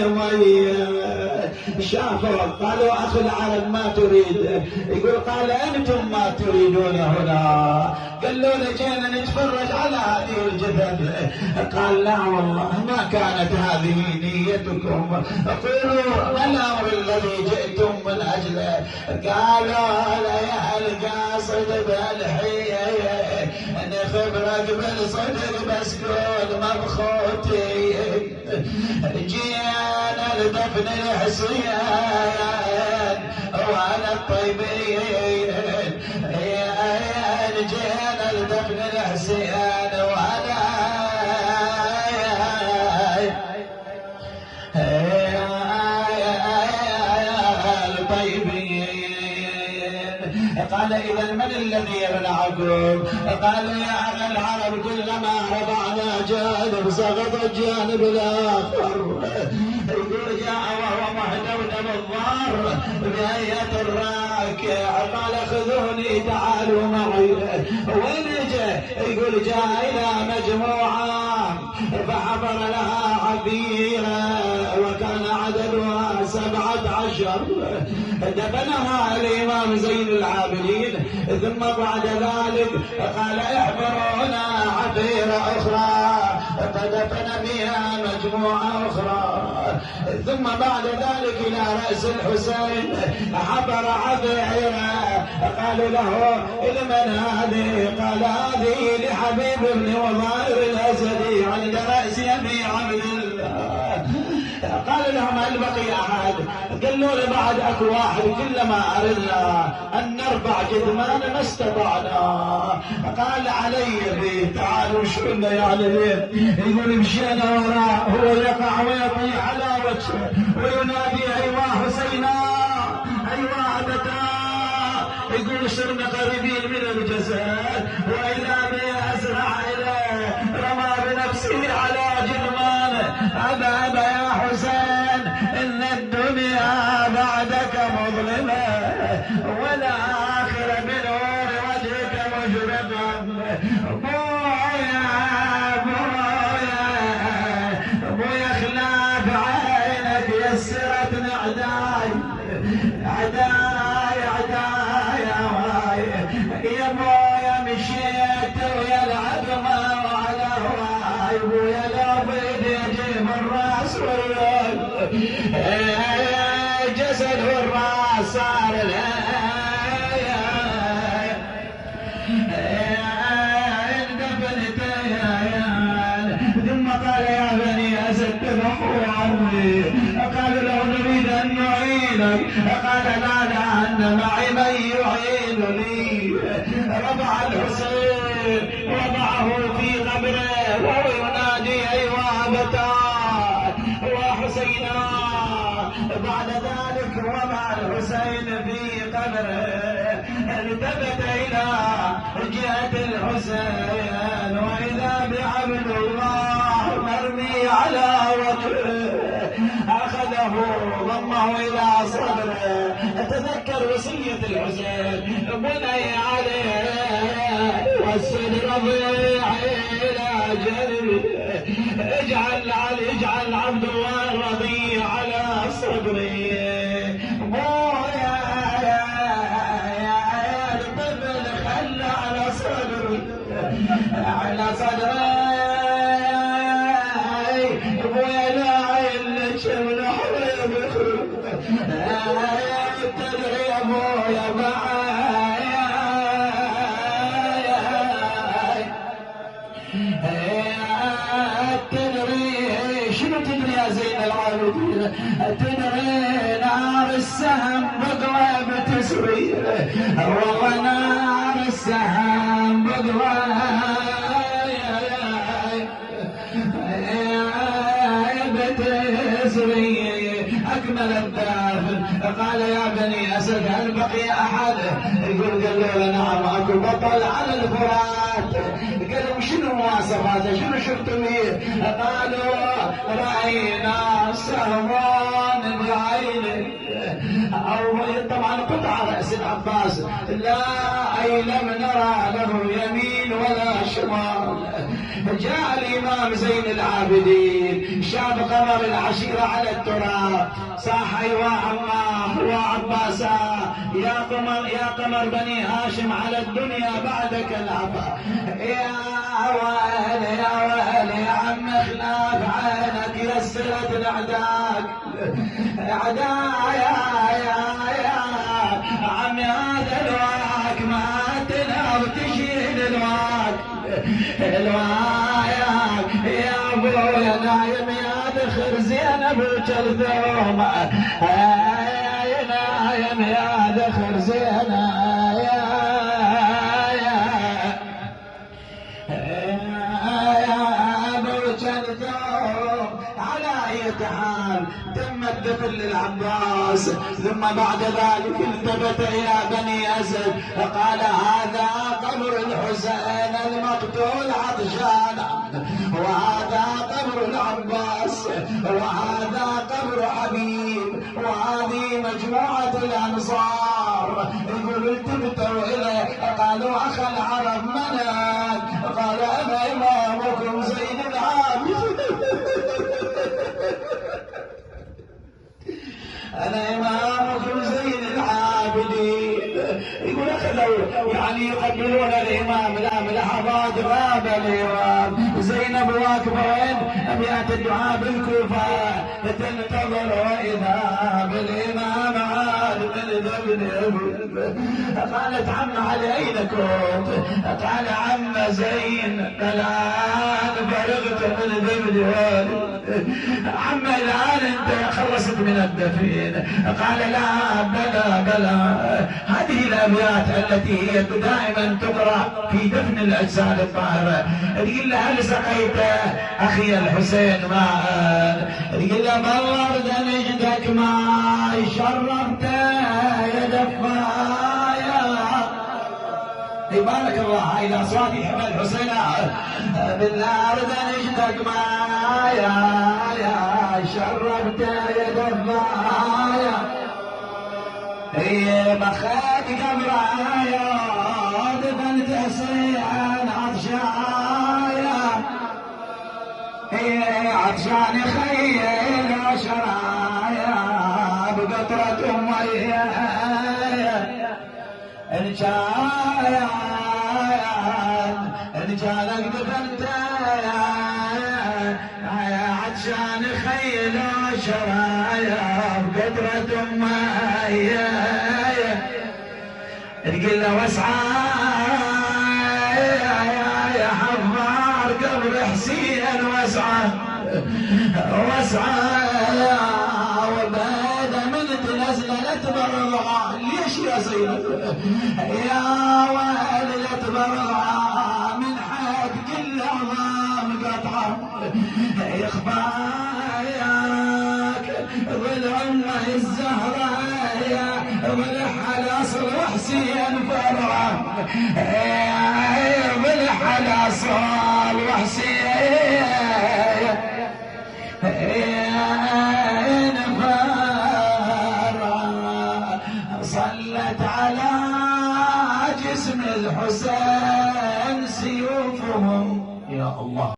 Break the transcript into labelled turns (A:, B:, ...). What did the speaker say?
A: مية. شافوا قالوا أخو العرب ما تريد، يقول قال أنتم ما تريدون هنا. قالوا له جينا نتفرج على هذه الجثث. قال لا والله ما كانت هذه نيتكم، قولوا ما الأمر الذي جئتم من أجله. قالوا يا القاصد بالحية نخبرك بالصدق بس كل مبخوتي. جينا لدفن الحسين وانا الطيبين، جينا لدفن الحسين وانا الطيبين. قال إذا من الذي يمنعكم؟ قالوا يا أخي العرب كلما رفعنا جانب سقط الجانب الآخر. يقول جاء وهو مهدود بالظهر بهيئة الراكع. قال خذوني تعالوا معي. وين جاء؟ يقول جاء إلى مجموعة فحضر لها عبيرة وكان عددها 17. دفنها الإمام زين العابدين. ثم بعد ذلك قال احضرونا عبيرة أخرى فدفن بها مجموعة أخرى. ثم بعد ذلك إلى رأس الحسين حضر عبيرة. قالوا له لمن هذه؟ قال هذه لحبيب بن وظائر الأسدي عند رأس أبي عبد الله. قال لهم هل بقي أحد؟ قالوا له بعد أكو واحد كلما أردنا أن نرفع جثمان ما استطعنا. قال علي به تعالوا شو لنا يعني ليه؟ يقول مشينا وراه هو يقع ويطيح على وجهه وينادي أيوا حسينا أيوا أبتا. يقول صرنا قريبين من الجسد وإذا به أسرع إليه رمى بنفسه على جثمانه. أبا يا حسين إن الدنيا بعدك مظلمة والآخرة بنور وجهك مشرقة. بويا خلاف عينك يسرت عداي عداي عداي يا بويا مشيت ويا العظمة وعلى هواي بويا لابد يجيب الراس والرجل جسد والراس صار ثم قال يا بني أسد تذبحوا عني. قالوا له نريد أن نعينك. قال لا أن معي من يعينني. رفع الحسين وضعه في قبره وهو ينادي أيوا أبتا وحسينا. بعد ذلك وضع الحسين في قبره. التفت إلى جهة الحسين وإذا بعبد الله مرمي على وجهه. أخذه ضمه إلى صدره. تذكر وصية الحسين بني عليه والصدر ضيع إلى جنبه. اجعل عبد الله الرضيع على صدري. الطفل خلى على صدري على صدري. ابويا لا يلشم الحبيب تدري يا ابويا معايا تدري شنو تدري يا زين العابدين؟ تدري نار السهم بقوة بتسري. والله نار السهم بقوة بتسري. أكمل الدافن. قال يا بني أسد هل بقي أحد؟ يقول قال له نعم أكو بطل على الفرات. قالوا شنو مواصفاته؟ شنو شفتوا فيه؟ قالوا رأينا سهران بعينه. أو طبعا قطع رأس العباس لا أي لم نرى له يمين ولا شمال. جاء الإمام زين العابدين شاف قمر العشيرة على التراب صاح أيوا عماه وعباسا يا قمر بني هاشم على الدنيا بعدك العفا يا ويل يا ويل يا عم خلاف عينك يسرت الأعداء أعداء يا عمي هذا الواك ما تنام تشيل الواك يا ابويا نايم يا ذخر زينب وكلثوم نايم يا ذخر زينب يا ابو كلثوم على اي حال تم الدفن للعباس ثم بعد ذلك التفت الى بني اسد فقال هذا قبر الحسين المقتول عطشانا وهذا قبر العباس وهذا قبر حبيب وهذه مجموعة الأنصار يقول التفتوا إليه قالوا أخ العرب منك قال أنا إمامكم زين العابدين أنا إمامكم زين العابدين يقول أخذوا يعني يقبلون الإمام لحظات غاب الإمام زينب واقفة وين أبيات الدعاء بالكوفة تنتظر وإذا بالإمام عاد من ذبن قالت عم علي أين كنت قال عم زين الآن فرغت من ذبن عم الآن أنت خلصت من الدفين قال لا بلى هذه الأبيات التي هي دائما تقرأ في دفن الأجساد الطاهرة يقول له هل سقيت أخي الحسين ماء يقول له ما ورد نجدك ماء شربت يا دفايا بارك الله هاي الأصوات يحب الحسين بالأرض نجدك ماء يا شربت يا دفايا هي بخيت قبرايا دفنت حسين عطشايا هي عطشان خيل وشرايا بقطرة مية ان كانك دفنت عطشان خيل وشرايا بقطرة مية تقول له واسعى يا حفار قبر حسين واسعى وبعد من تنزلت برضعة ليش يا زينب يا ويلت برضعة من حد كل عظام قطعة يخفاياك ظل امه الزهراء ظلح الاصل وحسين فرعه ظلح الاصل وحسين فرعه صلت على جسم الحسين سيوفهم يا الله.